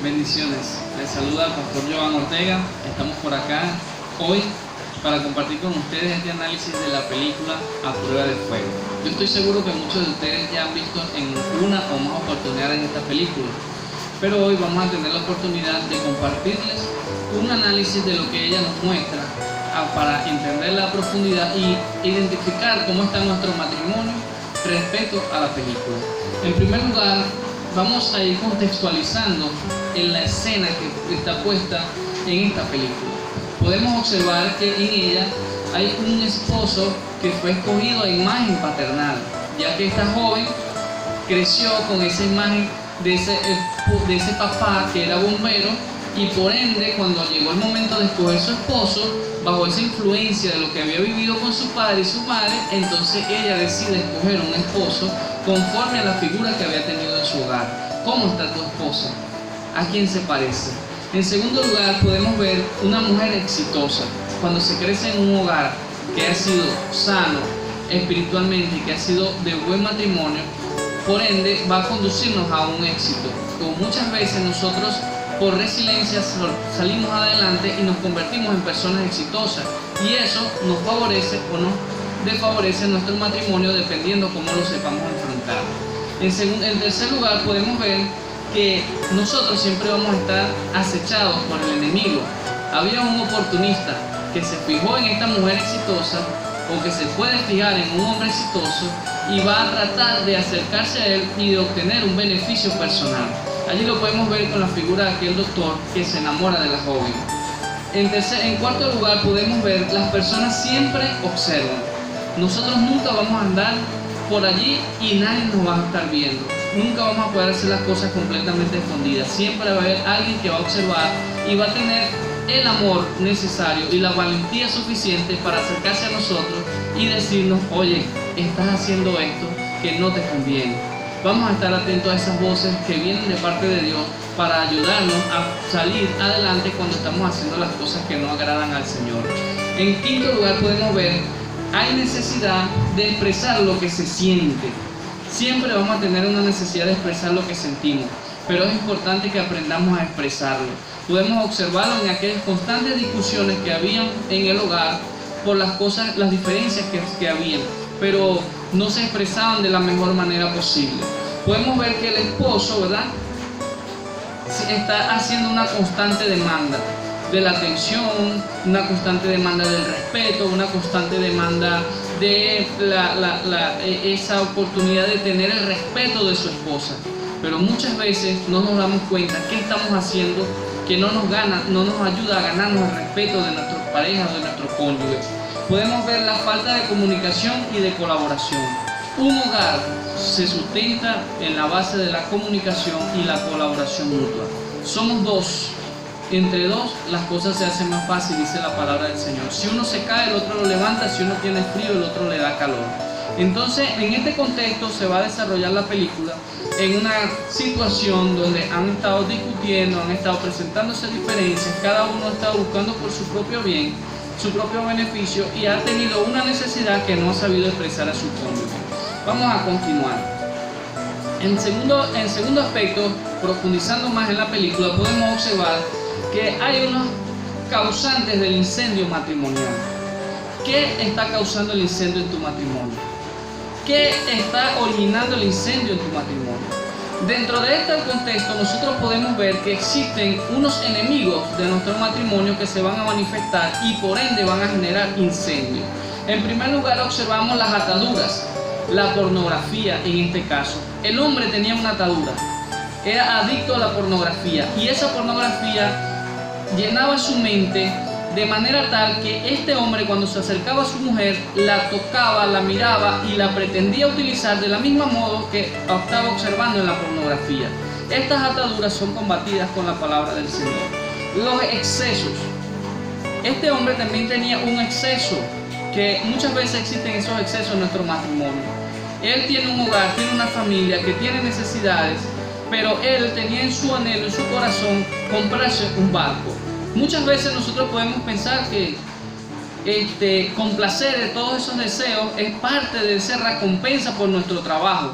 Bendiciones. Les saluda el pastor Joan Ortega. Estamos por acá hoy para compartir con ustedes este análisis de la película A Prueba de Fuego. Yo estoy seguro que muchos de ustedes ya han visto en una o más oportunidades esta película, pero hoy vamos a tener la oportunidad de compartirles un análisis de lo que ella nos muestra para entender la profundidad y identificar cómo está nuestro matrimonio respecto a la película. En primer lugar, vamos a ir contextualizando en la escena que está puesta en esta película. Podemos observar que en ella hay un esposo que fue escogido a imagen paternal, ya que esta joven creció con esa imagen de ese papá que era bombero, y por ende cuando llegó el momento de escoger su esposo, bajo esa influencia de lo que había vivido con su padre y su madre, entonces ella decide escoger un esposo conforme a la figura que había tenido en su hogar. ¿Cómo está tu esposa? ¿A quién se parece? En segundo lugar, podemos ver una mujer exitosa. Cuando se crece en un hogar que ha sido sano espiritualmente y que ha sido de buen matrimonio, por ende va a conducirnos a un éxito. Como muchas veces nosotros por resiliencia salimos adelante y nos convertimos en personas exitosas, y eso nos favorece o nos desfavorece nuestro matrimonio dependiendo cómo lo sepamos enfrentar. En tercer lugar, podemos ver que nosotros siempre vamos a estar acechados por el enemigo. Había un oportunista que se fijó en esta mujer exitosa, o que se puede fijar en un hombre exitoso, y va a tratar de acercarse a él y de obtener un beneficio personal. Allí lo podemos ver con la figura de aquel doctor que se enamora de la joven. En cuarto lugar, podemos ver las personas siempre observan. Nosotros nunca vamos a andar por allí y nadie nos va a estar viendo. Nunca vamos a poder hacer las cosas completamente escondidas. Siempre va a haber alguien que va a observar y va a tener el amor necesario y la valentía suficiente para acercarse a nosotros y decirnos: oye, estás haciendo esto que no te conviene. Vamos a estar atentos a esas voces que vienen de parte de Dios para ayudarnos a salir adelante cuando estamos haciendo las cosas que no agradan al Señor. En quinto lugar, podemos ver, hay necesidad de expresar lo que se siente. Siempre vamos a tener una necesidad de expresar lo que sentimos, pero es importante que aprendamos a expresarlo. Podemos observarlo en aquellas constantes discusiones que habían en el hogar por las diferencias que habían, pero no se expresaban de la mejor manera posible. Podemos ver que el esposo, ¿verdad?, está haciendo una constante demanda de la atención, una constante demanda del respeto, una constante demanda de esa oportunidad de tener el respeto de su esposa. Pero muchas veces no nos damos cuenta qué estamos haciendo que no nos ayuda a ganarnos el respeto de nuestras parejas o de nuestros cónyuges. Podemos ver la falta de comunicación y de colaboración. Un hogar se sustenta en la base de la comunicación y la colaboración mutua. Somos dos. Entre dos las cosas se hacen más fácil, dice la palabra del Señor. Si uno se cae, el otro lo levanta. Si uno tiene frío, el otro le da calor. Entonces, en este contexto se va a desarrollar la película en una situación donde han estado discutiendo, han estado presentándose diferencias, cada uno ha estado buscando por su propio bien, su propio beneficio, y ha tenido una necesidad que no ha sabido expresar a su cónyuge. Vamos a continuar. En segundo aspecto, profundizando más en la película, podemos observar que hay unos causantes del incendio matrimonial. ¿Qué está causando el incendio en tu matrimonio? ¿Qué está originando el incendio en tu matrimonio? Dentro de este contexto, nosotros podemos ver que existen unos enemigos de nuestro matrimonio que se van a manifestar y por ende van a generar incendio. En primer lugar, observamos las ataduras, la pornografía en este caso. El hombre tenía una atadura, era adicto a la pornografía, y esa pornografía llenaba su mente de manera tal que este hombre, cuando se acercaba a su mujer, la tocaba, la miraba y la pretendía utilizar de la misma modo que estaba observando en la pornografía. Estas ataduras son combatidas con la palabra del Señor. Los excesos. Este hombre también tenía un exceso, que muchas veces existen esos excesos en nuestro matrimonio. Él tiene un hogar, tiene una familia que tiene necesidades, pero él tenía en su anhelo, en su corazón, comprarse un barco. Muchas veces nosotros podemos pensar que complacer de todos esos deseos es parte de esa recompensa por nuestro trabajo,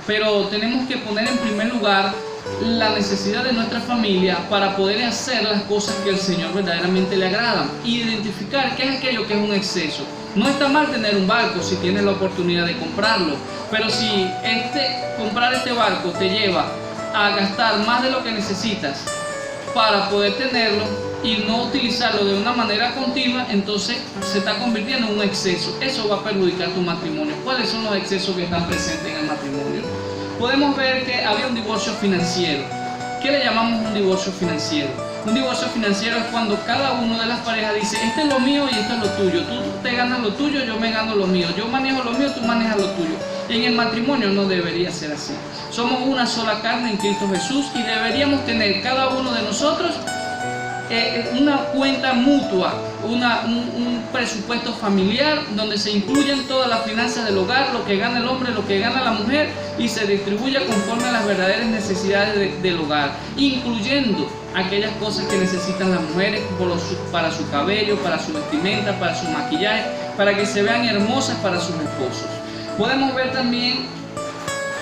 pero tenemos que poner en primer lugar la necesidad de nuestra familia para poder hacer las cosas que al Señor verdaderamente le agradan, y identificar qué es aquello que es un exceso. No está mal tener un barco si tienes la oportunidad de comprarlo, pero si comprar este barco te lleva a gastar más de lo que necesitas para poder tenerlo y no utilizarlo de una manera continua, entonces se está convirtiendo en un exceso. Eso va a perjudicar tu matrimonio. ¿Cuáles son los excesos que están presentes en el matrimonio? Podemos ver que había un divorcio financiero. ¿Qué le llamamos un divorcio financiero? Un divorcio financiero es cuando cada uno de las parejas dice: este es lo mío y esto es lo tuyo, tú te ganas lo tuyo, yo me gano lo mío, yo manejo lo mío, tú manejas lo tuyo. Y en el matrimonio no debería ser así. Somos una sola carne en Cristo Jesús, y deberíamos tener cada uno de nosotros una cuenta mutua, un presupuesto familiar donde se incluyan todas las finanzas del hogar, lo que gana el hombre, lo que gana la mujer, y se distribuya conforme a las verdaderas necesidades del hogar, incluyendo aquellas cosas que necesitan las mujeres para su cabello, para su vestimenta, para su maquillaje, para que se vean hermosas para sus esposos. Podemos ver también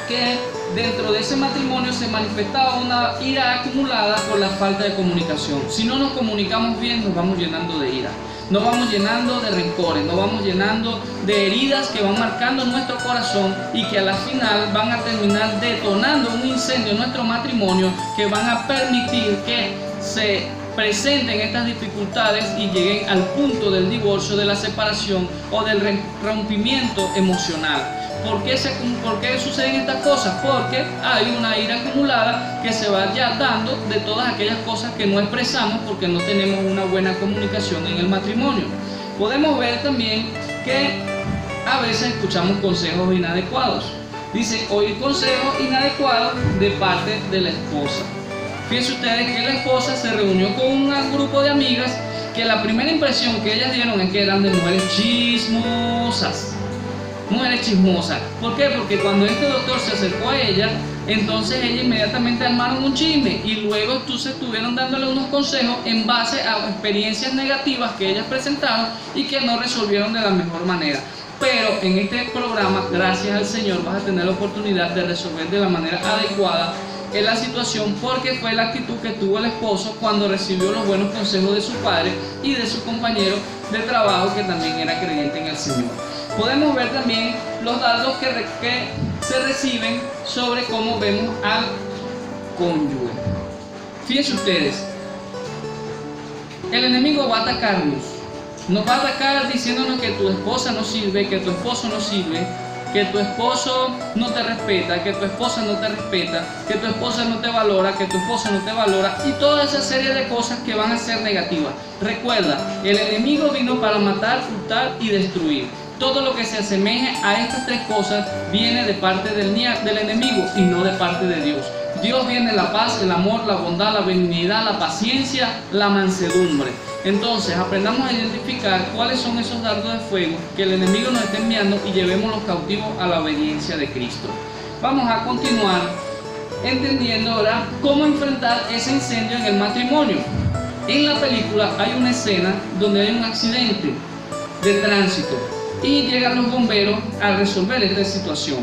que dentro de ese matrimonio se manifestaba una ira acumulada por la falta de comunicación. Si no nos comunicamos bien, nos vamos llenando de ira, nos vamos llenando de rencores, nos vamos llenando de heridas que van marcando nuestro corazón y que a la final van a terminar detonando un incendio en nuestro matrimonio, que van a permitir que se presenten estas dificultades y lleguen al punto del divorcio, de la separación o del rompimiento emocional. ¿Por qué suceden estas cosas? Porque hay una ira acumulada que se va ya dando de todas aquellas cosas que no expresamos porque no tenemos una buena comunicación en el matrimonio. Podemos ver también que a veces escuchamos consejos inadecuados. Dice: oír consejos inadecuados de parte de la esposa. Fíjense ustedes que la esposa se reunió con un grupo de amigas que la primera impresión que ellas dieron es que eran de mujeres chismosas. Mujeres chismosas. ¿Por qué? Porque cuando este doctor se acercó a ella, entonces ella inmediatamente armaron un chisme, y luego entonces estuvieron dándole unos consejos en base a experiencias negativas que ellas presentaron y que no resolvieron de la mejor manera. Pero en este programa, gracias al Señor, vas a tener la oportunidad de resolver de la manera adecuada en la situación, porque fue la actitud que tuvo el esposo cuando recibió los buenos consejos de su padre y de su compañero de trabajo, que también era creyente en el Señor. Podemos ver también los dardos que se reciben sobre cómo vemos al cónyuge. Fíjense ustedes, el enemigo va a atacarnos. Nos va a atacar diciéndonos que tu esposa no sirve, que tu esposo no sirve, que tu esposo no te respeta, que tu esposa no te respeta, que tu esposa no te valora, que tu esposa no te valora, y toda esa serie de cosas que van a ser negativas. Recuerda, el enemigo vino para matar, hurtar y destruir. Todo lo que se asemeje a estas tres cosas viene de parte del enemigo y no de parte de Dios. Dios viene la paz, el amor, la bondad, la benignidad, la paciencia, la mansedumbre. Entonces aprendamos a identificar cuáles son esos dardos de fuego que el enemigo nos está enviando y llevémoslos cautivos a la obediencia de Cristo. Vamos a continuar entendiendo ahora cómo enfrentar ese incendio en el matrimonio. En la película hay una escena donde hay un accidente de tránsito y llegan los bomberos a resolver esta situación.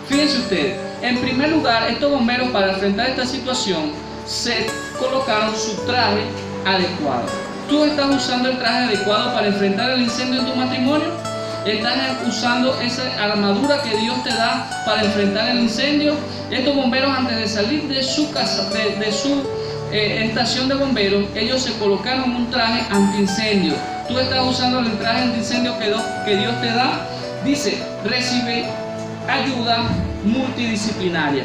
Fíjense ustedes, en primer lugar, estos bomberos, para enfrentar esta situación, se colocaron su traje adecuado. ¿Tú estás usando el traje adecuado para enfrentar el incendio en tu matrimonio? ¿Estás usando esa armadura que Dios te da para enfrentar el incendio? Estos bomberos, antes de salir de su casa, de su estación de bomberos, ellos se colocaron un traje antiincendio. ¿Tú estás usando el traje antiincendio que Dios te da? Dice: recibe ayuda multidisciplinaria.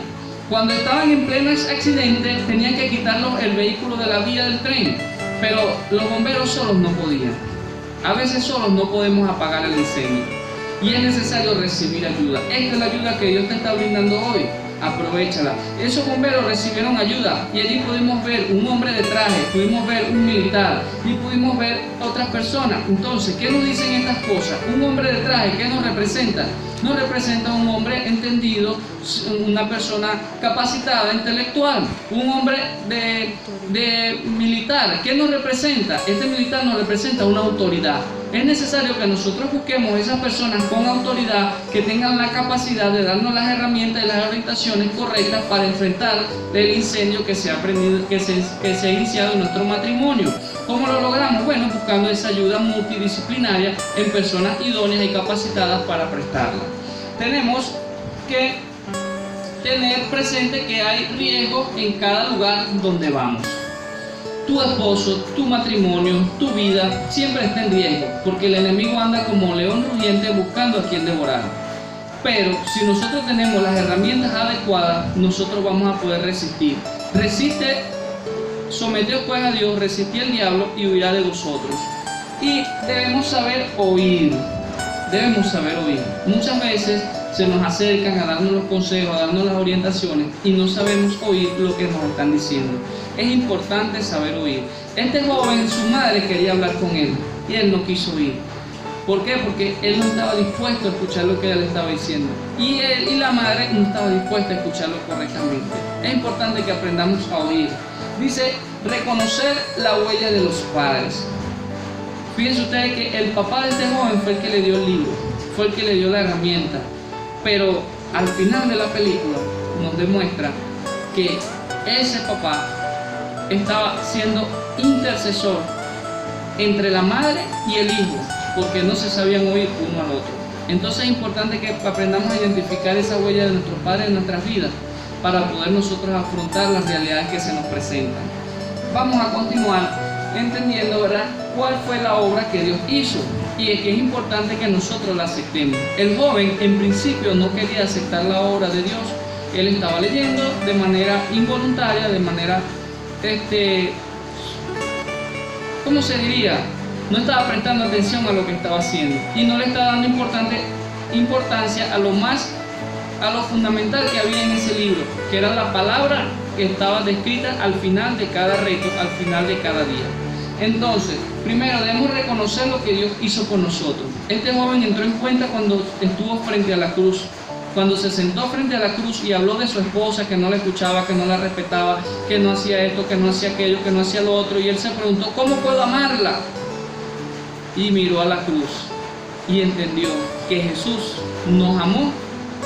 Cuando estaban en pleno accidente, tenían que quitarlos el vehículo de la vía del tren, pero los bomberos solos no podían. A veces solos no podemos apagar el incendio y es necesario recibir ayuda. Esta es la ayuda que Dios te está brindando hoy. Aprovechala. Esos bomberos recibieron ayuda y allí pudimos ver un hombre de traje, pudimos ver un militar y pudimos ver otras personas. Entonces, ¿qué nos dicen estas cosas? Un hombre de traje, ¿qué nos representa? Nos representa un hombre entendido, una persona capacitada, intelectual. Un hombre de militar, ¿qué nos representa? Este militar nos representa una autoridad. Es necesario que nosotros busquemos esas personas con autoridad que tengan la capacidad de darnos las herramientas y las orientaciones correctas para enfrentar el incendio que se ha iniciado en nuestro matrimonio. ¿Cómo lo logramos? Bueno, buscando esa ayuda multidisciplinaria en personas idóneas y capacitadas para prestarla. Tenemos que tener presente que hay riesgo en cada lugar donde vamos. Tu esposo, tu matrimonio, tu vida siempre está en riesgo, porque el enemigo anda como león rugiente buscando a quien devorar. Pero si nosotros tenemos las herramientas adecuadas, nosotros vamos a poder resistir. Resiste, someteos pues a Dios, resistid al diablo y huirá de vosotros. Y debemos saber oír. Debemos saber oír. Muchas veces se nos acercan a darnos los consejos, a darnos las orientaciones y no sabemos oír lo que nos están diciendo. Es importante saber oír. Este joven, su madre quería hablar con él y él no quiso oír. ¿Por qué? Porque él no estaba dispuesto a escuchar lo que ella le estaba diciendo. Y él y la madre no estaban dispuestos a escucharlo correctamente. Es importante que aprendamos a oír. Dice, reconocer la huella de los padres. Fíjense ustedes que el papá de este joven fue el que le dio el libro, fue el que le dio la herramienta. Pero al final de la película nos demuestra que ese papá estaba siendo intercesor entre la madre y el hijo, porque no se sabían oír uno al otro. Entonces es importante que aprendamos a identificar esa huella de nuestros padres en nuestras vidas para poder nosotros afrontar las realidades que se nos presentan. Vamos a continuar entendiendo, ¿verdad?, cuál fue la obra que Dios hizo. Y es que es importante que nosotros la aceptemos. El joven en principio no quería aceptar la obra de Dios. Él estaba leyendo de manera involuntaria, de manera, ¿cómo se diría? No estaba prestando atención a lo que estaba haciendo y no le estaba dando importancia a lo fundamental que había en ese libro, que era la palabra que estaba descrita al final de cada reto, al final de cada día. Entonces, primero debemos reconocer lo que Dios hizo por nosotros. Este joven entró en cuenta cuando estuvo frente a la cruz, cuando se sentó frente a la cruz y habló de su esposa, que no la escuchaba, que no la respetaba, que no hacía esto, que no hacía aquello, que no hacía lo otro, y él se preguntó, ¿cómo puedo amarla? Y miró a la cruz y entendió que Jesús nos amó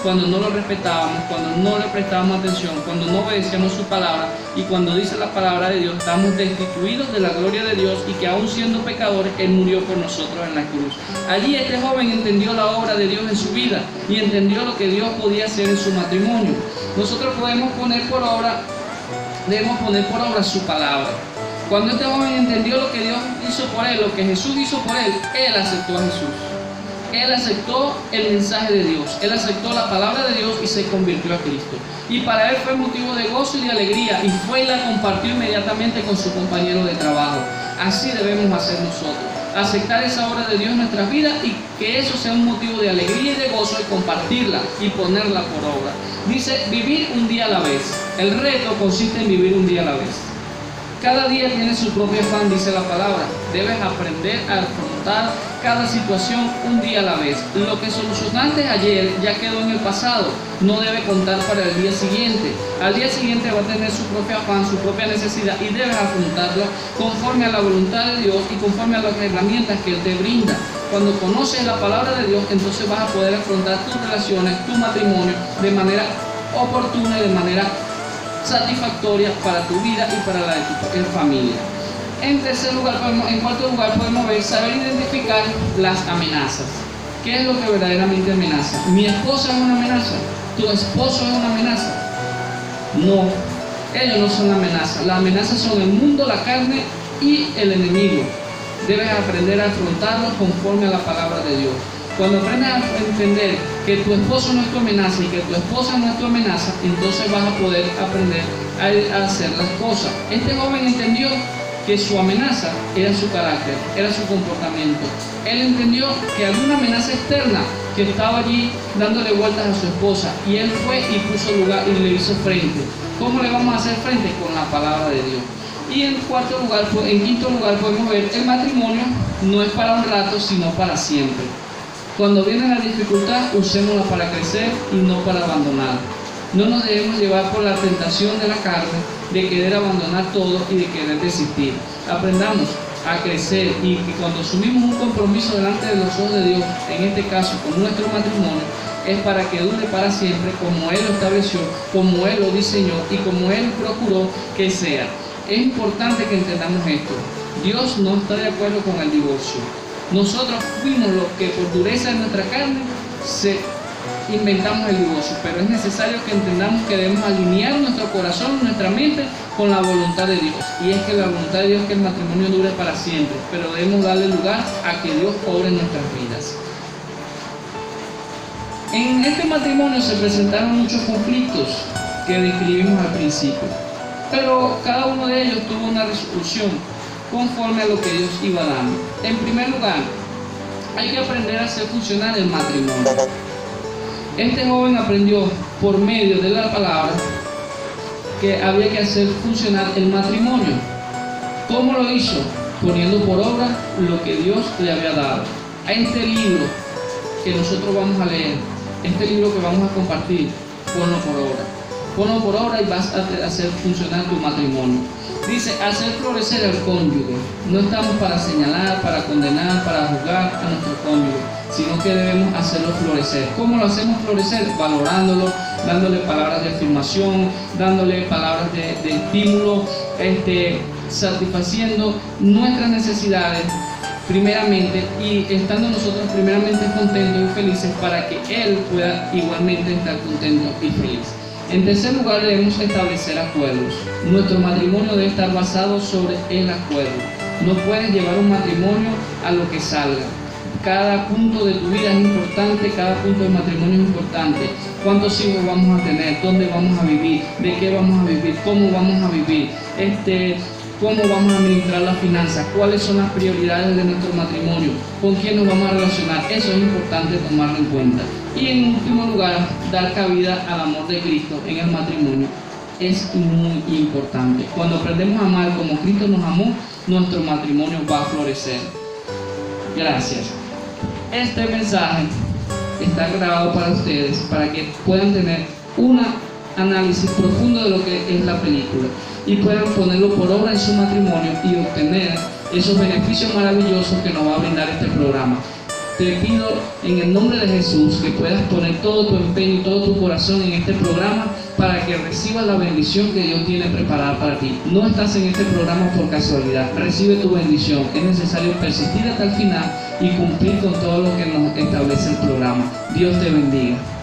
cuando no lo respetábamos, cuando no le prestábamos atención, cuando no obedecíamos su palabra, y cuando dice la palabra de Dios, estamos destituidos de la gloria de Dios y que aún siendo pecadores, Él murió por nosotros en la cruz. Allí este joven entendió la obra de Dios en su vida y entendió lo que Dios podía hacer en su matrimonio. Nosotros debemos poner por obra su palabra. Cuando este joven entendió lo que Dios hizo por él, lo que Jesús hizo por él, él aceptó a Jesús. Él aceptó el mensaje de Dios, él aceptó la palabra de Dios y se convirtió a Cristo. Y para él fue motivo de gozo y de alegría, y fue y la compartió inmediatamente con su compañero de trabajo. Así debemos hacer nosotros, aceptar esa obra de Dios en nuestras vidas y que eso sea un motivo de alegría y de gozo y compartirla y ponerla por obra. Dice, vivir un día a la vez. El reto consiste en vivir un día a la vez. Cada día tiene su propio afán, dice la palabra. Debes aprender a afrontar cada situación un día a la vez. Lo que solucionaste ayer ya quedó en el pasado, no debe contar para el día siguiente. Al día siguiente va a tener su propio afán, su propia necesidad, y debes afrontarlo conforme a la voluntad de Dios y conforme a las herramientas que Él te brinda. Cuando conoces la palabra de Dios, entonces vas a poder afrontar tus relaciones, tu matrimonio, de manera oportuna y de manera satisfactoria para tu vida y para la de tu familia. En cuarto lugar podemos ver, saber identificar las amenazas. ¿Qué es lo que verdaderamente amenaza? ¿Mi esposa es una amenaza? ¿Tu esposo es una amenaza? No, ellos no son la amenaza. Las amenazas son el mundo, la carne y el enemigo. Debes aprender a afrontarlos conforme a la palabra de Dios. Cuando aprendes a entender que tu esposo no es tu amenaza y que tu esposa no es tu amenaza, entonces vas a poder aprender a hacer las cosas. Este joven entendió que su amenaza era su carácter, era su comportamiento. Él entendió que había una amenaza externa que estaba allí dándole vueltas a su esposa, y él fue y puso lugar y le hizo frente. ¿Cómo le vamos a hacer frente? Con la palabra de Dios. Y en quinto lugar podemos ver, el matrimonio no es para un rato, sino para siempre. Cuando viene la dificultad, usémosla para crecer y no para abandonar. No nos debemos llevar por la tentación de la carne de querer abandonar todo y de querer desistir. Aprendamos a crecer y que cuando asumimos un compromiso delante de los ojos de Dios, en este caso con nuestro matrimonio, es para que dure para siempre, como Él lo estableció, como Él lo diseñó y como Él procuró que sea. Es importante que entendamos esto. Dios no está de acuerdo con el divorcio. Nosotros fuimos los que por dureza de nuestra carne inventamos el divorcio, pero es necesario que entendamos que debemos alinear nuestro corazón, nuestra mente con la voluntad de Dios. Y es que la voluntad de Dios es que el matrimonio dure para siempre, pero debemos darle lugar a que Dios obre en nuestras vidas. En este matrimonio se presentaron muchos conflictos que describimos al principio, pero cada uno de ellos tuvo una resolución conforme a lo que Dios iba dando. En primer lugar, hay que aprender a hacer funcionar el matrimonio. Este joven aprendió por medio de la palabra que había que hacer funcionar el matrimonio. ¿Cómo lo hizo? Poniendo por obra lo que Dios le había dado. A este libro que nosotros vamos a leer, este libro que vamos a compartir, ponlo por obra. Ponlo por obra y vas a hacer funcionar tu matrimonio. Dice, hacer florecer al cónyuge. No estamos para señalar, para condenar, para juzgar a nuestro cónyuge, sino que debemos hacerlo florecer. ¿Cómo lo hacemos florecer? Valorándolo, dándole palabras de afirmación, dándole palabras de estímulo, satisfaciendo nuestras necesidades primeramente y estando nosotros primeramente contentos y felices para que Él pueda igualmente estar contento y feliz. En tercer lugar, debemos establecer acuerdos. Nuestro matrimonio debe estar basado sobre el acuerdo. No puedes llevar un matrimonio a lo que salga. Cada punto de tu vida es importante, cada punto del matrimonio es importante. ¿Cuántos hijos vamos a tener? ¿Dónde vamos a vivir? ¿De qué vamos a vivir? ¿Cómo vamos a vivir? ¿Cómo vamos a administrar las finanzas? ¿Cuáles son las prioridades de nuestro matrimonio? ¿Con quién nos vamos a relacionar? Eso es importante tomarlo en cuenta. Y en último lugar, dar cabida al amor de Cristo en el matrimonio es muy importante. Cuando aprendemos a amar como Cristo nos amó, nuestro matrimonio va a florecer. Gracias. Este mensaje está grabado para ustedes, para que puedan tener un análisis profundo de lo que es la película y puedan ponerlo por obra en su matrimonio y obtener esos beneficios maravillosos que nos va a brindar este programa. Te pido en el nombre de Jesús que puedas poner todo tu empeño y todo tu corazón en este programa para que recibas la bendición que Dios tiene preparada para ti. No estás en este programa por casualidad, recibe tu bendición. Es necesario persistir hasta el final y cumplir con todo lo que nos establece el programa. Dios te bendiga.